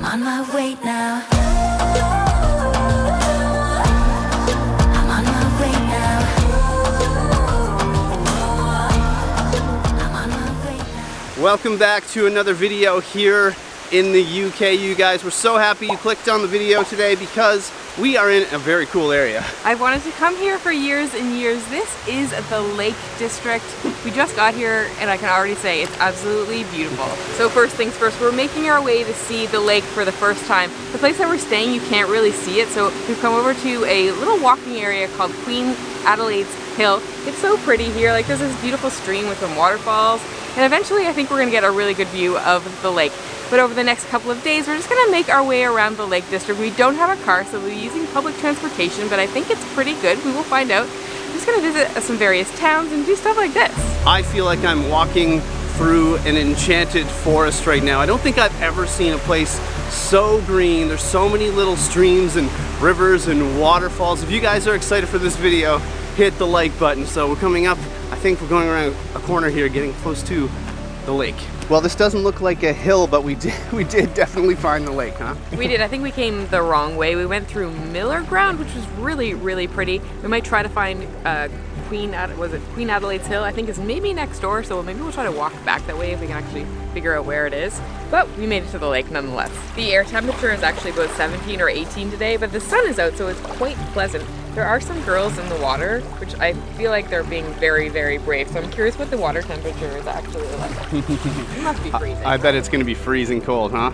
I'm on my way now. Welcome back to another video here in the UK, you guys. We're so happy you clicked on the video today because we are in a very cool area. I've wanted to come here for years and years. This is the Lake District. We just got here and I can already say it's absolutely beautiful. So first things first, we're making our way to see the lake for the first time. The place that we're staying, you can't really see it, so we've come over to a little walking area called Queen Adelaide's Hill. It's so pretty here, like there's this beautiful stream with some waterfalls, and eventually I think we're gonna get a really good view of the lake. But over the next couple of days, we're just gonna make our way around the Lake District. We don't have a car, so we'll be using public transportation, but I think it's pretty good. We will find out. I'm just gonna visit some various towns and do stuff like this. I feel like I'm walking through an enchanted forest right now. I don't think I've ever seen a place so green. There's so many little streams and rivers and waterfalls. If you guys are excited for this video, hit the like button. So we're coming up, I think we're going around a corner here, getting close to the lake. Well, this doesn't look like a hill, but we did definitely find the lake, huh? We did. I think we came the wrong way. We went through Millerground, which was really, really pretty. We might try to find Queen Adelaide's Hill. I think it's maybe next door, so maybe we'll try to walk back that way if we can actually figure out where it is. But we made it to the lake nonetheless. The air temperature is actually about 17 or 18 today, but the sun is out, so it's quite pleasant. There are some girls in the water, which I feel like they're being very, very brave. So I'm curious what the water temperature is actually like. It must be freezing. I bet it's going to be freezing cold, huh?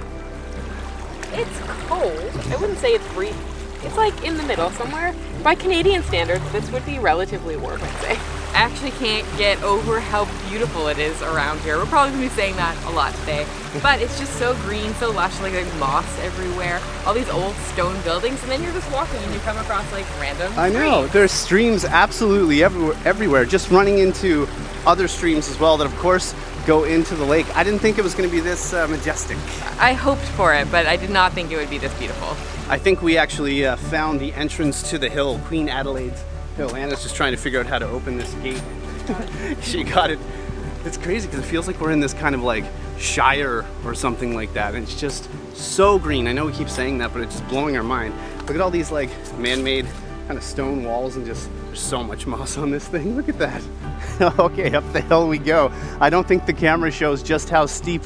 It's cold. I wouldn't say it's freezing. It's like in the middle somewhere. By Canadian standards, this would be relatively warm, I'd say. I actually can't get over how beautiful it is around here. We're probably gonna be saying that a lot today. But it's just so green, so lush, like there's moss everywhere. All these old stone buildings, and then you're just walking and you come across like random I know, streams. There's streams absolutely everywhere, just running into other streams as well that of course go into the lake. I didn't think it was gonna be this majestic. I hoped for it, but I did not think it would be this beautiful. I think we actually found the entrance to the hill, Queen Adelaide's Hill. Anna's just trying to figure out how to open this gate. She got it. It's crazy because it feels like we're in this kind of like shire or something like that, and it's just so green. I know we keep saying that, but it's just blowing our mind. Look at all these like man-made kind of stone walls, and just there's so much moss on this thing. Look at that. Okay, up the hill we go. I don't think the camera shows just how steep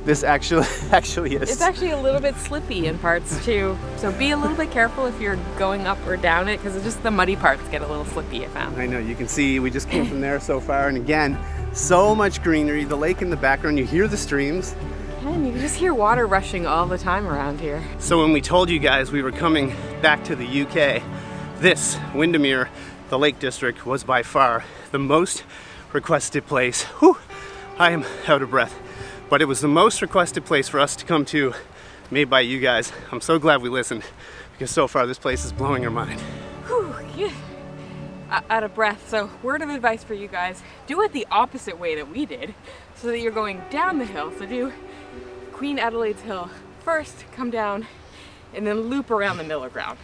this actually is. It's actually a little bit slippy in parts too, so be a little bit careful if you're going up or down it, because it's just the muddy parts get a little slippy, I found. I know, you can see we just came from there so far, and again, so much greenery, the lake in the background, you hear the streams. And you can just hear water rushing all the time around here. So when we told you guys we were coming back to the UK, this, Windermere, the Lake District, was by far the most requested place. Whew, I am out of breath. But it was the most requested place for us to come to, made by you guys. I'm so glad we listened, because so far this place is blowing our mind. Whew, yeah. Out of breath. So word of advice for you guys, do it the opposite way that we did, so that you're going down the hill. So do Queen Adelaide's Hill first, come down, and then loop around the Millerground.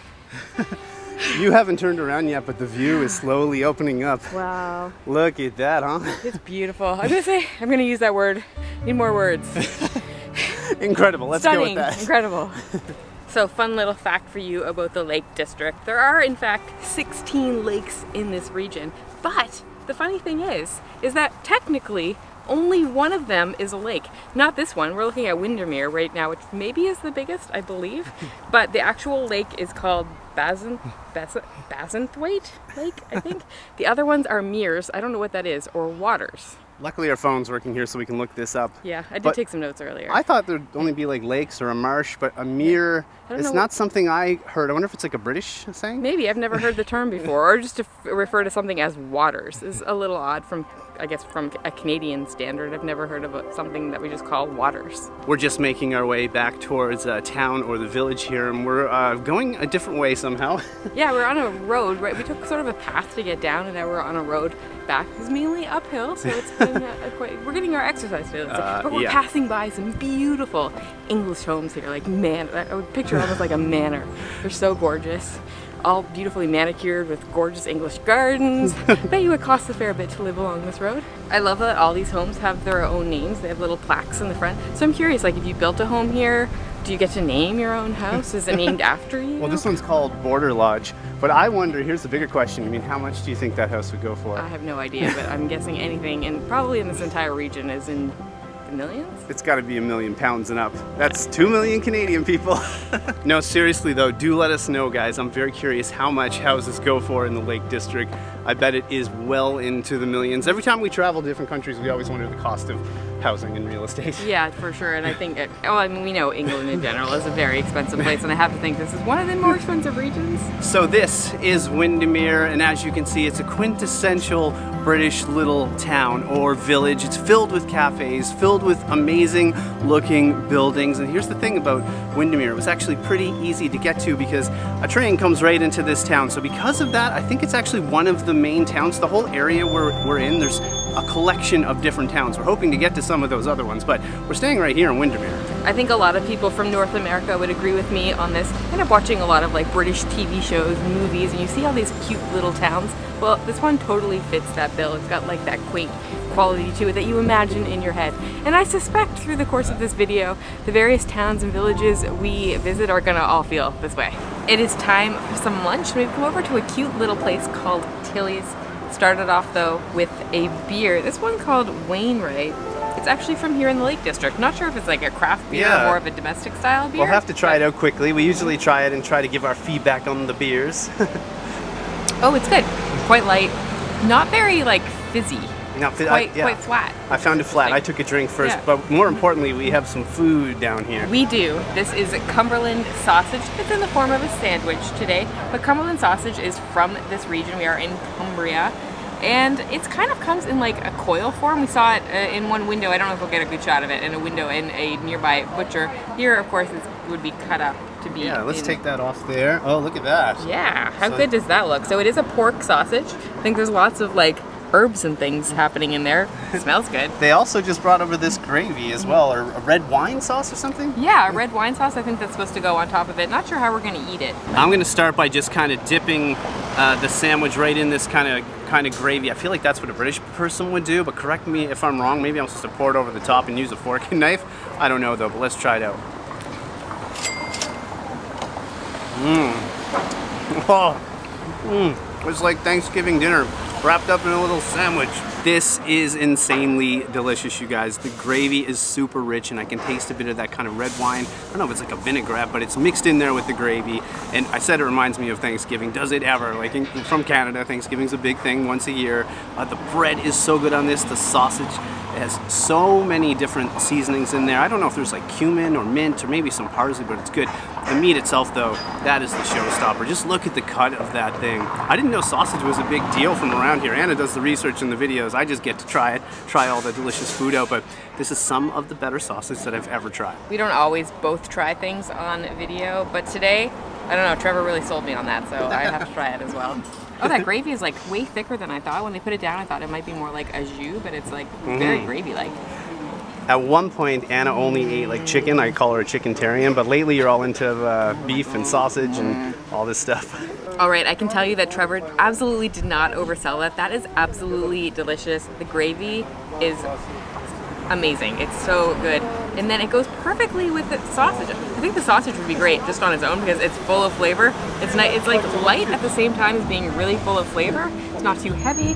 You haven't turned around yet, but the view is slowly opening up. Wow. Look at that, huh? It's beautiful. I'm gonna use that word. Need more words. Incredible, let's go with that. Incredible. So fun little fact for you about the Lake District. There are in fact 16 lakes in this region, but the funny thing is that technically only one of them is a lake. Not this one. We're looking at Windermere right now, which maybe is the biggest, I believe. But the actual lake is called Bassenthwaite Lake, I think. The other ones are meres, I don't know what that is, or waters. Luckily our phone's working here so we can look this up. Yeah, I did take some notes earlier. I thought there'd only be like lakes or a marsh, but a mere, it's not something I heard. I wonder if it's like a British saying? Maybe, I've never heard the term before, or just to refer to something as waters is a little odd from, I guess, from a Canadian standard. I've never heard of something that we just call waters. We're just making our way back towards town or the village here, and we're going a different way somehow. Yeah, we're on a road, right? We took sort of a path to get down, and now we're on a road back. It's mainly uphill, so it's been we're getting our exercise today. But we're passing by some beautiful English homes here, like I would picture almost like a manor. They're so gorgeous. All beautifully manicured with gorgeous English gardens. I bet you it costs a fair bit to live along this road. I love that all these homes have their own names. They have little plaques in the front. So I'm curious, like if you built a home here, Do you get to name your own house? Is it named after you? Well, this one's called Border Lodge, but I wonder, here's the bigger question. I mean, how much do you think that house would go for? I have no idea, but I'm guessing anything, and probably in this entire region, is in the millions? It's got to be £1 million and up. That's 2 million Canadian people. No, seriously though, do let us know, guys. I'm very curious how much houses go for in the Lake District. I bet it is well into the millions. Every time we travel to different countries, we always wonder the cost of housing and real estate. Yeah, for sure. And I think, I mean, we know England in general is a very expensive place, and I have to think this is one of the more expensive regions. So this is Windermere, and as you can see, it's a quintessential British little town or village. It's filled with cafes, filled with amazing looking buildings. And here's the thing about Windermere, it was actually pretty easy to get to because a train comes right into this town. So because of that, I think it's actually one of the main towns. The whole area we're in, there's a collection of different towns. We're hoping to get to some of those other ones, but we're staying right here in Windermere. I think a lot of people from North America would agree with me on this. I end up watching a lot of like British TV shows, movies, and you see all these cute little towns. Well, this one totally fits that bill. It's got like that quaint quality to it that you imagine in your head. And I suspect through the course of this video, the various towns and villages we visit are gonna all feel this way. It is time for some lunch. We've come over to a cute little place called Tilly's. Started off though with a beer. This one called Wainwright. It's actually from here in the Lake District. Not sure if it's like a craft beer or more of a domestic style beer. We'll have to try it out quickly. We usually try it and try to give our feedback on the beers. Oh, it's good. Quite light. Not very like fizzy. Quite flat. I found it flat. I took a drink first, but more importantly, we have some food down here. We do. This is Cumberland Sausage. It's in the form of a sandwich today, but Cumberland Sausage is from this region. We are in Cumbria, and it kind of comes in like a coil form. We saw it in one window. I don't know if we'll get a good shot of it in a window in a nearby butcher. Here, of course, it would be cut up to be. Yeah, let's take that off there. Oh, look at that. Yeah, how good does that look? So it is a pork sausage. I think there's lots of like herbs and things happening in there. It smells good. They also just brought over this gravy as well, or a red wine sauce or something? Yeah, a red wine sauce. I think that's supposed to go on top of it. Not sure how we're going to eat it. I'm going to start by just kind of dipping the sandwich right in this kind of gravy. I feel like that's what a British person would do, but correct me if I'm wrong. Maybe I'm supposed to pour it over the top and use a fork and knife. I don't know though, but let's try it out. It's like Thanksgiving dinner wrapped up in a little sandwich. This is insanely delicious, you guys. The gravy is super rich and I can taste a bit of that kind of red wine. I don't know if it's like a vinaigrette, but it's mixed in there with the gravy. And I said it reminds me of Thanksgiving. Does it ever? Like from Canada, Thanksgiving's a big thing once a year. The bread is so good on this. The sausage has so many different seasonings in there. I don't know if there's like cumin or mint or maybe some parsley, but it's good. The meat itself though, that is the showstopper. Just look at the cut of that thing. I didn't know sausage was a big deal from around here. Anna does the research in the videos. I just get to try it, try all the delicious food out, but this is some of the better sausage that I've ever tried. We don't always both try things on video, but today, I don't know, Trevor really sold me on that, so I have to try it as well. Oh, that gravy is like way thicker than I thought. When they put it down, I thought it might be more like a jus, but it's like very gravy-like. At one point, Anna only ate like chicken. I call her a chickentarian, but lately you're all into beef and sausage and all this stuff. All right, I can tell you that Trevor absolutely did not oversell that. That is absolutely delicious. The gravy is amazing. It's so good. And then it goes perfectly with the sausage. I think the sausage would be great just on its own because it's full of flavor. It's nice. It's like light at the same time as being really full of flavor. It's not too heavy.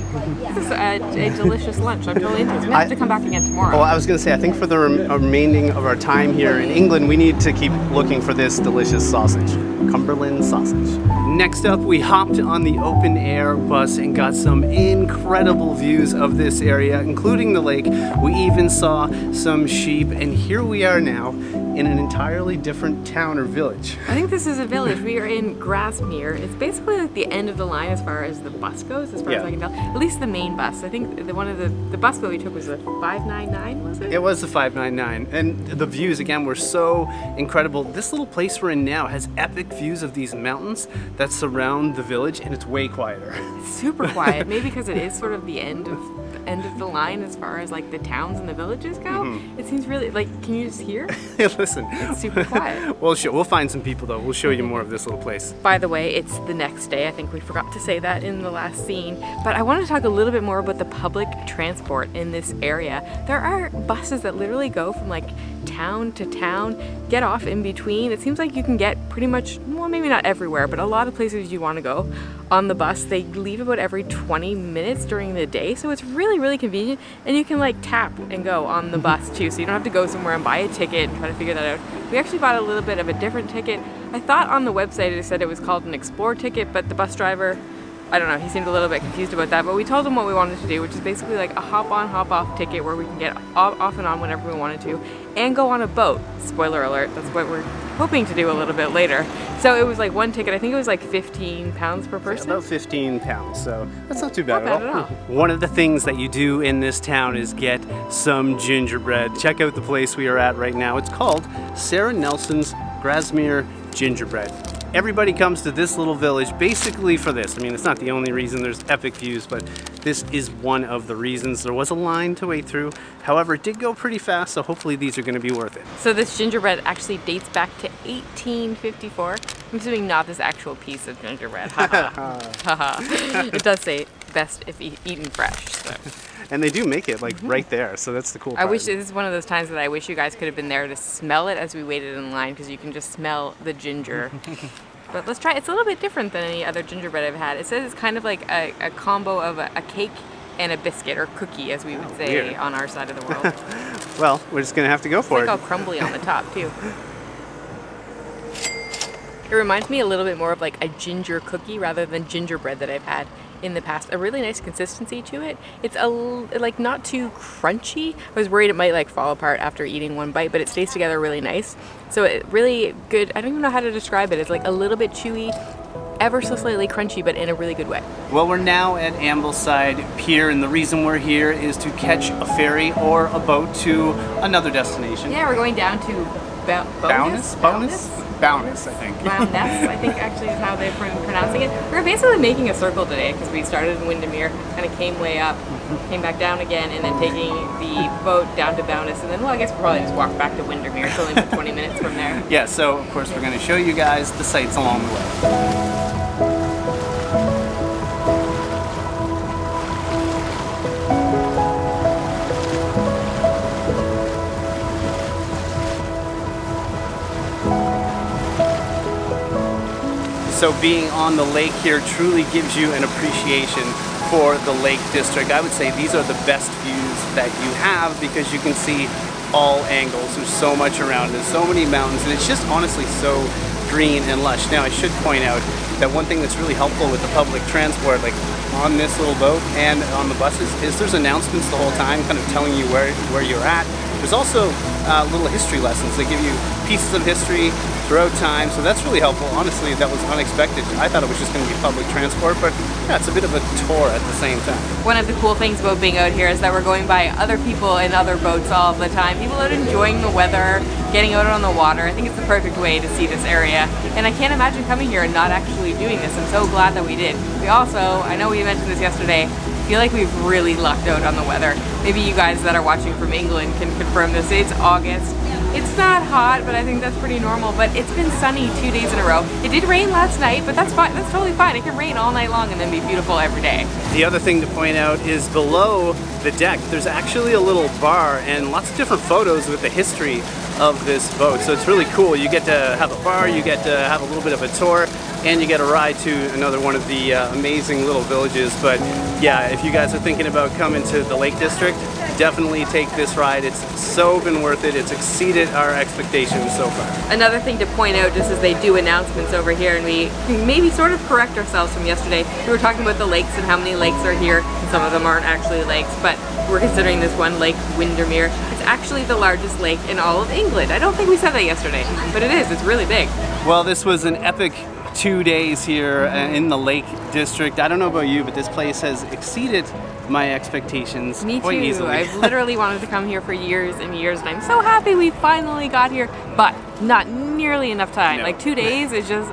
This is a delicious lunch. I'm totally into this. We have to come back again tomorrow. Well, I was going to say, I think for the remaining of our time here in England, we need to keep looking for this delicious sausage. Cumberland Sausage. Next up, we hopped on the open air bus and got some incredible views of this area, including the lake. We even saw some sheep, and here we are now in an entirely different town or village. I think this is a village. We are in Grasmere. It's basically like the end of the line as far as the bus goes, as far as I can tell. At least the main bus. I think one of the bus that we took was the 599, was it? It was the 599. And the views, again, were so incredible. This little place we're in now has epic views of these mountains that surround the village, and it's way quieter. It's super quiet. Maybe because it is sort of the end of end of the line as far as like the towns and the villages go. It seems really, like, can you just hear? Listen. It's super quiet. We'll find some people though. We'll show you more of this little place. By the way, it's the next day. I think we forgot to say that in the last scene. But I want to talk a little bit more about the public transport in this area. There are buses that literally go from like town to town, get off in between. It seems like you can get pretty much, well, maybe not everywhere, but a lot of places you want to go on the bus. They leave about every 20 minutes during the day, so it's really, really convenient, and you can like tap and go on the bus too, so you don't have to go somewhere and buy a ticket and try to figure that out. We actually bought a little bit of a different ticket. I thought on the website it said it was called an Explore ticket, but the bus driver, I don't know, he seemed a little bit confused about that, but we told him what we wanted to do, which is basically like a hop-on, hop-off ticket where we can get off and on whenever we wanted to, and go on a boat. Spoiler alert, that's what we're hoping to do a little bit later. So it was like one ticket, I think it was like £15 per person. About £15, so that's not too bad, Not bad at all. at all. One of the things that you do in this town is get some gingerbread. Check out the place we are at right now. It's called Sarah Nelson's Grasmere Gingerbread. Everybody comes to this little village basically for this. I mean, it's not the only reason. There's epic views, but this is one of the reasons. There was a line to wait through. However, it did go pretty fast, so hopefully these are going to be worth it. So this gingerbread actually dates back to 1854. I'm assuming not this actual piece of gingerbread. It does say best if eaten fresh. So. And they do make it like right there, so that's the cool part. I wish this is one of those times that I wish you guys could have been there to smell it as we waited in line, because you can just smell the ginger. But let's try it. It's a little bit different than any other gingerbread I've had. It says it's kind of like a combo of a cake and a biscuit, or cookie as we would say weird. on our side of the world. Well, we're just gonna have to go for It's like it. all crumbly on the top too. It reminds me a little bit more of like a ginger cookie rather than gingerbread that I've had in the past. A really nice consistency to it. It's like not too crunchy. I was worried it might like fall apart after eating one bite, but it stays together really nice. So it really good. I don't even know how to describe it. It's like a little bit chewy, ever so slightly crunchy, but in a really good way. Well, we're now at Ambleside Pier, and the reason we're here is to catch a ferry or a boat to another destination. Yeah, we're going down to Bowness? Bowness, I think. Bowness, I think actually is how they're pronouncing it. We're basically making a circle today because we started in Windermere, kind of came way up, came back down again, and then taking the boat down to Bowness, and then, well, I guess we'll probably just walk back to Windermere. It's only about 20 minutes from there. Yeah, so of course we're going to show you guys the sights along the way. So being on the lake here truly gives you an appreciation for the Lake District. I would say these are the best views that you have because you can see all angles. There's so much around. There's so many mountains, and it's just honestly so green and lush. Now I should point out that one thing that's really helpful with the public transport, like on this little boat and on the buses, is there's announcements the whole time kind of telling you where you're at. There's also little history lessons. They give you pieces of history throughout time, so that's really helpful. Honestly, that was unexpected. I thought it was just going to be public transport, but yeah, it's a bit of a tour at the same time. One of the cool things about being out here is that we're going by other people in other boats all the time. People out enjoying the weather, getting out on the water. I think it's the perfect way to see this area, and I can't imagine coming here and not actually doing this. I'm so glad that we did. We also, I know we mentioned this yesterday, feel like we've really lucked out on the weather. Maybe you guys that are watching from England can confirm this. It's August. It's not hot, but I think that's pretty normal. But it's been sunny 2 days in a row. It did rain last night, but that's fine. That's totally fine. It can rain all night long and then be beautiful every day. The other thing to point out is below the deck, there's actually a little bar and lots of different photos with the history of this boat. So it's really cool. You get to have a bar, you get to have a little bit of a tour, and you get a ride to another one of the amazing little villages. But yeah, if you guys are thinking about coming to the Lake District, definitely take this ride. It's so been worth it. It's exceeded our expectations so far. Another thing to point out, just as they do announcements over here, and we can maybe sort of correct ourselves from yesterday. We were talking about the lakes and how many lakes are here, and some of them aren't actually lakes, but we're considering this one, Lake Windermere. It's actually the largest lake in all of England. I don't think we said that yesterday, but it is. It's really big. Well, this was an epic 2 days here in the Lake District. I don't know about you, but this place has exceeded my expectations quite easily. I've literally wanted to come here for years and years, and I'm so happy we finally got here, but not nearly nearly enough time. No. Like 2 days is just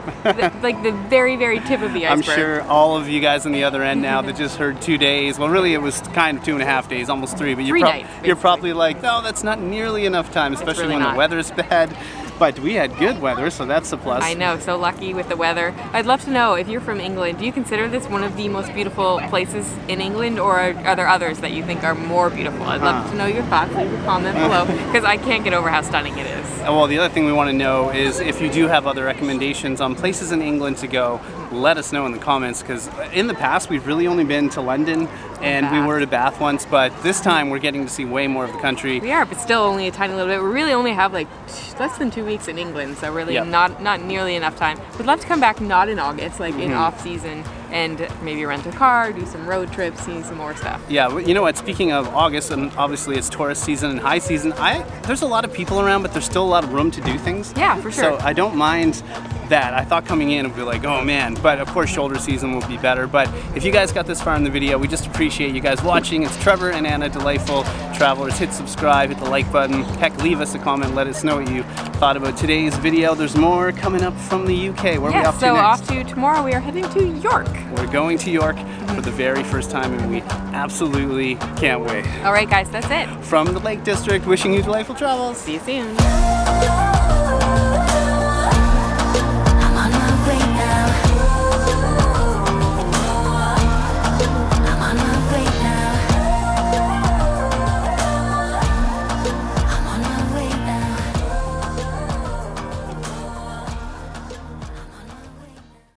like the very, very tip of the iceberg. I'm sure all of you guys on the other end now that just heard 2 days, well really it was kind of 2.5 days, almost 3, but you're probably like, no, that's not nearly enough time, especially really when not. the weather's bad. But we had good weather, so that's a plus. I know, so lucky with the weather. I'd love to know, if you're from England, do you consider this one of the most beautiful places in England, or are there others that you think are more beautiful? I'd love to know your thoughts. Leave a comment below, because I can't get over how stunning it is. Well, the other thing we want to know is if you do have other recommendations on places in England to go, let us know in the comments, because in the past we've really only been to London and we were to Bath once, but this time we're getting to see way more of the country. We are, but still only a tiny little bit. We really only have like less than 2 weeks in England, so really not nearly enough time. We'd love to come back not in August, like in off season, and maybe rent a car, do some road trips, see some more stuff. Yeah, you know what, speaking of August, and obviously it's tourist season and high season, there's a lot of people around, but there's still a lot of room to do things. Yeah, for sure. So I don't mind that. I thought coming in it would be like, oh man, but of course shoulder season will be better. But if you guys got this far in the video, we just appreciate you guys watching. It's Trevor and Anna, Delightful Travelers. Hit subscribe, hit the like button, heck, leave us a comment, let us know what you thought about today's video. There's more coming up from the UK. Where are we off to next? Off to tomorrow we are heading to York. We're going to York for the very first time and we absolutely can't wait. All right guys, that's it. From the Lake District, wishing you delightful travels. See you soon.